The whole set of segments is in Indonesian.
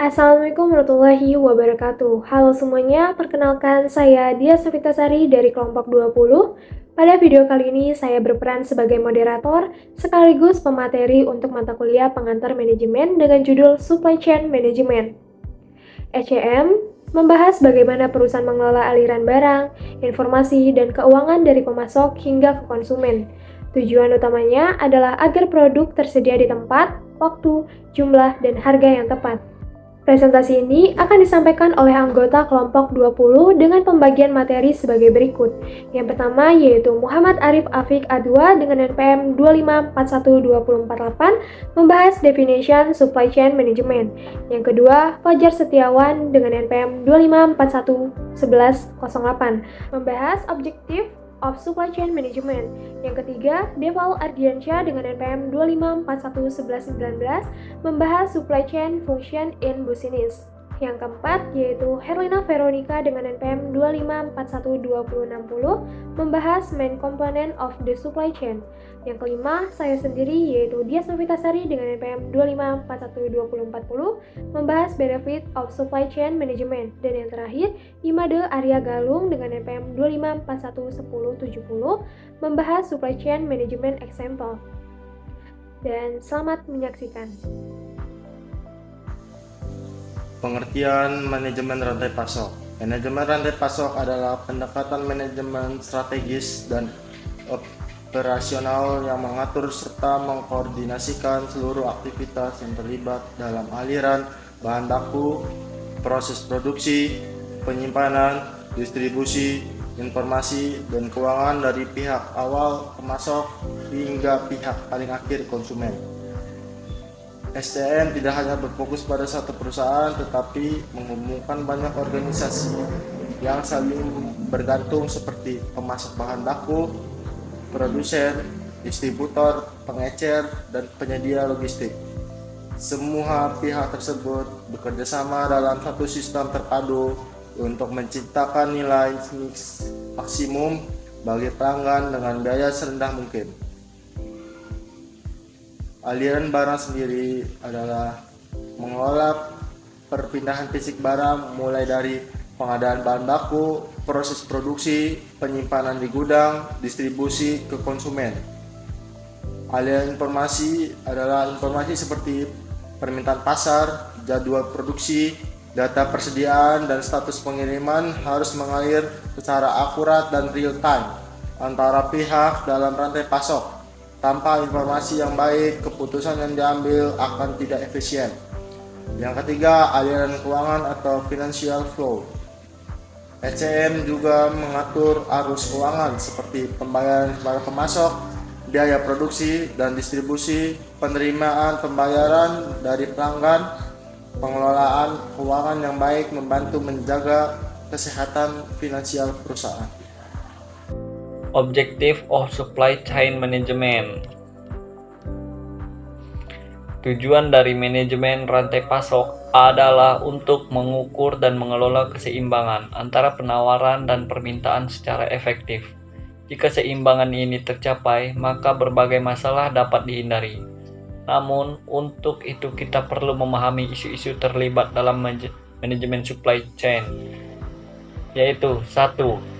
Assalamualaikum warahmatullahi wabarakatuh. Halo semuanya, perkenalkan saya Dia Savitasari dari kelompok 20. Pada video kali ini saya berperan sebagai moderator sekaligus pemateri untuk mata kuliah pengantar manajemen dengan judul Supply Chain Management. ECM membahas bagaimana perusahaan mengelola aliran barang, informasi, dan keuangan dari pemasok hingga ke konsumen. Tujuan utamanya adalah agar produk tersedia di tempat, waktu, jumlah, dan harga yang tepat. Presentasi ini akan disampaikan oleh anggota kelompok 20 dengan pembagian materi sebagai berikut. Yang pertama yaitu Muhammad Arif Afik A2 dengan NPM 2541248 membahas definition supply chain management. Yang kedua, Fajar Setiawan dengan NPM 2541108 membahas objektif of Supply Chain Management. Yang ketiga, Deval Ardiansyah dengan NPM 2541119 membahas Supply Chain Function in Business. Yang keempat, yaitu Herlina Veronica dengan NPM 2541260 membahas Main Component of the Supply Chain. Yang kelima, saya sendiri yaitu Dia Savitasari dengan NPM 2541240 membahas Benefit of Supply Chain Management. Dan yang terakhir, Imade Arya Galung dengan NPM 254111070 membahas Supply Chain Management Example. Dan selamat menyaksikan. Pengertian manajemen rantai pasok. Manajemen rantai pasok adalah pendekatan manajemen strategis dan operasional yang mengatur serta mengkoordinasikan seluruh aktivitas yang terlibat dalam aliran bahan baku, proses produksi, penyimpanan, distribusi, informasi, dan keuangan dari pihak awal pemasok hingga pihak paling akhir konsumen. SCM tidak hanya berfokus pada satu perusahaan, tetapi menghubungkan banyak organisasi yang saling bergantung seperti pemasok bahan baku, produsen, distributor, pengecer, dan penyedia logistik. Semua pihak tersebut bekerja sama dalam satu sistem terpadu untuk menciptakan nilai mix maksimum bagi pelanggan dengan biaya serendah mungkin. Aliran barang sendiri adalah mengelola perpindahan fisik barang mulai dari pengadaan bahan baku, proses produksi, penyimpanan di gudang, distribusi ke konsumen. Aliran informasi adalah informasi seperti permintaan pasar, jadwal produksi, data persediaan, dan status pengiriman harus mengalir secara akurat dan real time antara pihak dalam rantai pasok. Tanpa informasi yang baik, keputusan yang diambil akan tidak efisien. Yang ketiga, aliran keuangan atau financial flow. ECM juga mengatur arus keuangan seperti pembayaran kepada pemasok, biaya produksi dan distribusi, penerimaan pembayaran dari pelanggan. Pengelolaan keuangan yang baik membantu menjaga kesehatan finansial perusahaan. Objective of Supply Chain Management. Tujuan dari manajemen rantai pasok adalah untuk mengukur dan mengelola keseimbangan antara penawaran dan permintaan secara efektif. Jika keseimbangan ini tercapai, maka berbagai masalah dapat dihindari. Namun, untuk itu kita perlu memahami isu-isu terlibat dalam manajemen supply chain, yaitu 1.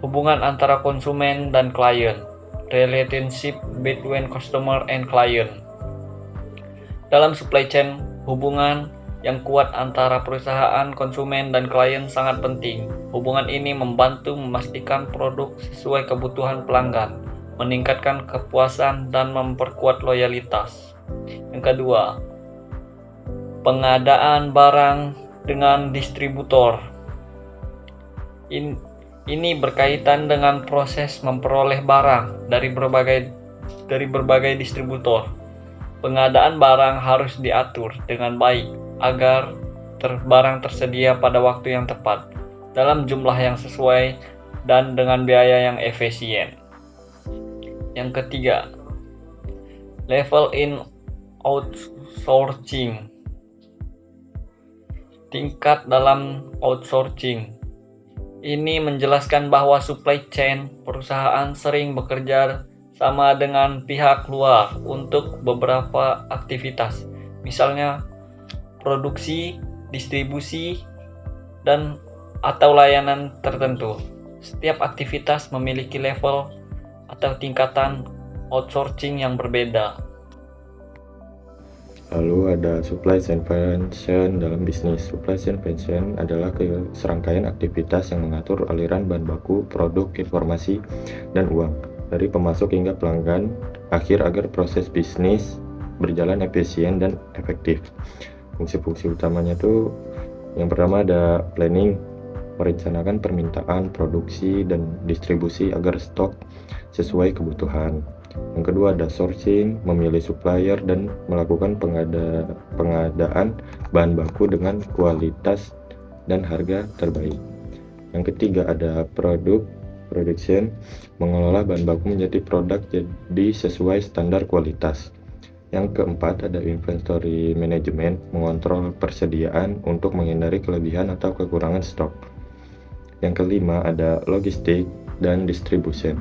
Hubungan antara konsumen dan klien, relationship between customer and client. Dalam supply chain, hubungan yang kuat antara perusahaan, konsumen, dan klien sangat penting. Hubungan ini membantu memastikan produk sesuai kebutuhan pelanggan, meningkatkan kepuasan, dan memperkuat loyalitas. Yang kedua, pengadaan barang dengan distributor. Ini berkaitan dengan proses memperoleh barang dari berbagai distributor. Pengadaan barang harus diatur dengan baik agar barang tersedia pada waktu yang tepat, dalam jumlah yang sesuai, dan dengan biaya yang efisien. Yang ketiga, level in outsourcing. Tingkat dalam outsourcing. Ini menjelaskan bahwa supply chain perusahaan sering bekerja sama dengan pihak luar untuk beberapa aktivitas. misalnya produksi, distribusi, dan atau layanan tertentu. Setiap aktivitas memiliki level atau tingkatan outsourcing yang berbeda. Lalu ada supply chain function dalam bisnis. Supply chain function adalah serangkaian aktivitas yang mengatur aliran bahan baku, produk, informasi, dan uang dari pemasok hingga pelanggan akhir agar proses bisnis berjalan efisien dan efektif. Fungsi-fungsi utamanya itu yang pertama ada planning, merencanakan permintaan, produksi, dan distribusi agar stok sesuai kebutuhan. Yang kedua ada sourcing, memilih supplier dan melakukan pengadaan bahan baku dengan kualitas dan harga terbaik. Yang ketiga ada production, mengelola bahan baku menjadi produk jadi sesuai standar kualitas. Yang keempat ada inventory management, mengontrol persediaan untuk menghindari kelebihan atau kekurangan stok. Yang kelima ada logistik dan distribution,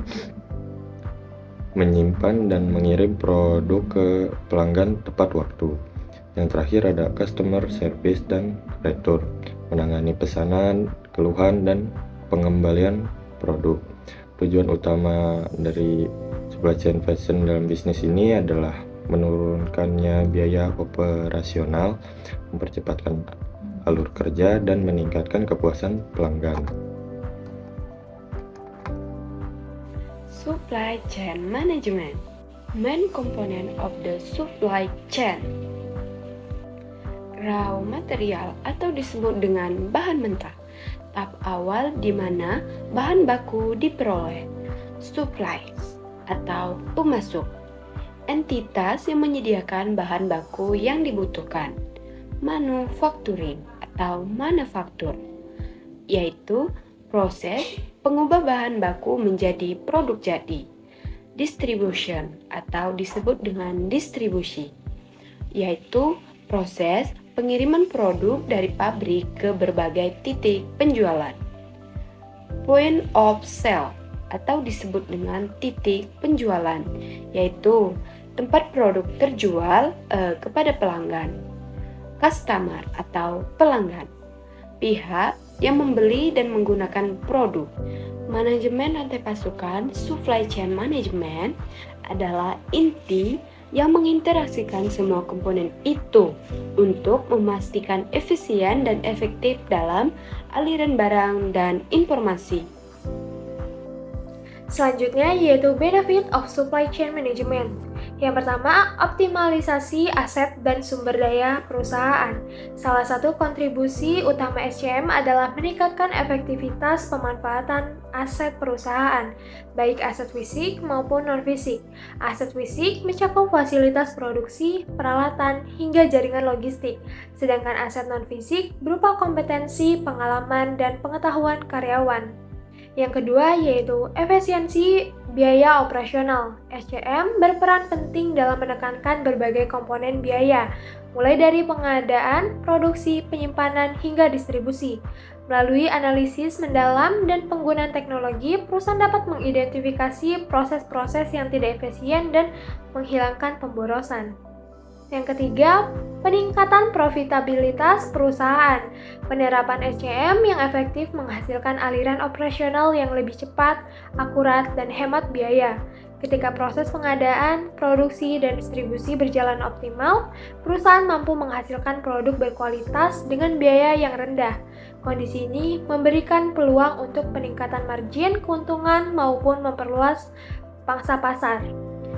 menyimpan dan mengirim produk ke pelanggan tepat waktu. Yang terakhir ada customer service dan retur, menangani pesanan, keluhan, dan pengembalian produk. Tujuan utama dari supply chain function dalam bisnis ini adalah menurunkannya biaya operasional, mempercepatkan alur kerja, dan meningkatkan kepuasan pelanggan. Supply chain management, main component of the supply chain. Raw material atau disebut dengan bahan mentah, tahap awal di mana bahan baku diperoleh. Supplies atau pemasok, entitas yang menyediakan bahan baku yang dibutuhkan. Manufacturing atau manufaktur, yaitu proses pengubah bahan baku menjadi produk jadi. Distribution atau disebut dengan distribusi, yaitu proses pengiriman produk dari pabrik ke berbagai titik penjualan. Point of sale atau disebut dengan titik penjualan, yaitu tempat produk terjual kepada pelanggan. Customer atau pelanggan, pihak yang membeli dan menggunakan produk. Manajemen rantai pasokan, supply chain management, adalah inti yang menginteraksikan semua komponen itu untuk memastikan efisien dan efektif dalam aliran barang dan informasi. Selanjutnya yaitu benefit of supply chain management. Yang pertama, optimalisasi aset dan sumber daya perusahaan. Salah satu kontribusi utama SCM adalah meningkatkan efektivitas pemanfaatan aset perusahaan, baik aset fisik maupun non-fisik. Aset fisik mencakup fasilitas produksi, peralatan, hingga jaringan logistik. Sedangkan aset non-fisik berupa kompetensi, pengalaman, dan pengetahuan karyawan. Yang kedua yaitu efisiensi biaya operasional. SCM berperan penting dalam menekankan berbagai komponen biaya, mulai dari pengadaan, produksi, penyimpanan, hingga distribusi. Melalui analisis mendalam dan penggunaan teknologi, perusahaan dapat mengidentifikasi proses-proses yang tidak efisien dan menghilangkan pemborosan. Yang ketiga, peningkatan profitabilitas perusahaan. Penerapan SCM yang efektif menghasilkan aliran operasional yang lebih cepat, akurat, dan hemat biaya. Ketika proses pengadaan, produksi, dan distribusi berjalan optimal, perusahaan mampu menghasilkan produk berkualitas dengan biaya yang rendah. Kondisi ini memberikan peluang untuk peningkatan margin, keuntungan, maupun memperluas pangsa pasar.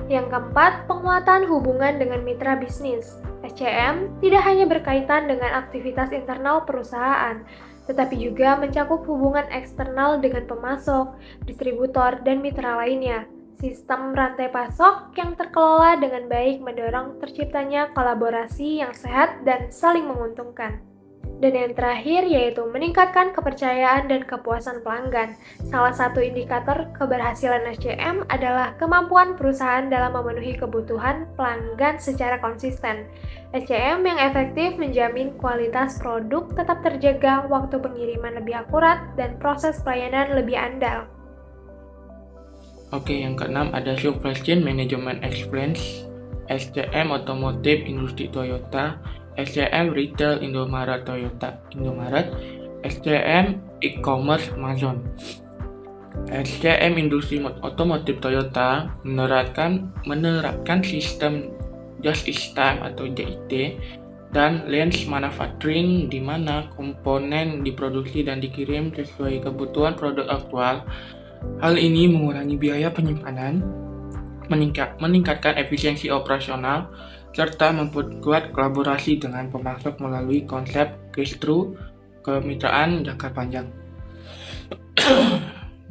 Yang keempat, penguatan hubungan dengan mitra bisnis. SCM tidak hanya berkaitan dengan aktivitas internal perusahaan, tetapi juga mencakup hubungan eksternal dengan pemasok, distributor, dan mitra lainnya. Sistem rantai pasok yang terkelola dengan baik mendorong terciptanya kolaborasi yang sehat dan saling menguntungkan. Dan yang terakhir yaitu meningkatkan kepercayaan dan kepuasan pelanggan. Salah satu indikator keberhasilan SCM adalah kemampuan perusahaan dalam memenuhi kebutuhan pelanggan secara konsisten. SCM yang efektif menjamin kualitas produk tetap terjaga, waktu pengiriman lebih akurat, dan proses pelayanan lebih andal. Oke, yang keenam ada supply chain management experience. SCM Otomotif Industri Toyota, SCM Retail Indomaret Toyota Indomaret, SCM E-commerce Amazon. SCM Industri Otomotif Toyota menerapkan sistem Just in Time atau JIT dan Lens Manufacturing, di mana komponen diproduksi dan dikirim sesuai kebutuhan produk aktual. Hal ini mengurangi biaya penyimpanan, meningkatkan efisiensi operasional, serta memperkuat kolaborasi dengan pemasok melalui konsep cash-through kemitraan jangka panjang.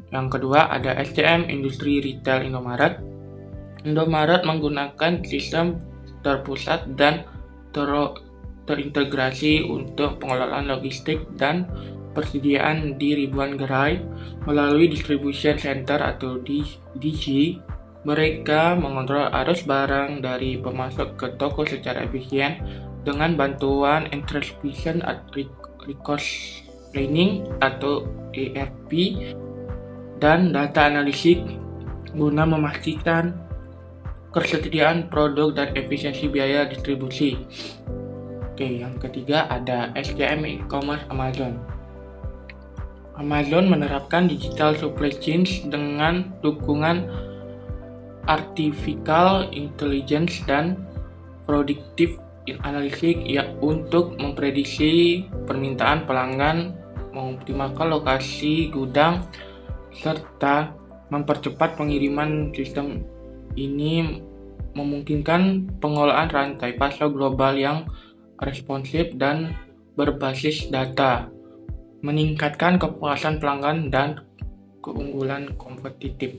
Yang kedua ada SCM Industri Retail Indomaret. Indomaret menggunakan sistem terpusat dan terintegrasi untuk pengelolaan logistik dan persediaan di ribuan gerai melalui distribution center atau DC. Mereka mengontrol arus barang dari pemasok ke toko secara efisien dengan bantuan Anticipation Resource Planning atau ERP dan data analisis guna memastikan ketersediaan produk dan efisiensi biaya distribusi. Oke, yang ketiga ada SCM E-commerce Amazon. Amazon menerapkan digital supply chain dengan dukungan artificial intelligence dan predictive analytics untuk memprediksi permintaan pelanggan, mengoptimalkan lokasi gudang, serta mempercepat pengiriman. Sistem ini memungkinkan pengelolaan rantai pasok global yang responsif dan berbasis data, meningkatkan kepuasan pelanggan dan keunggulan kompetitif.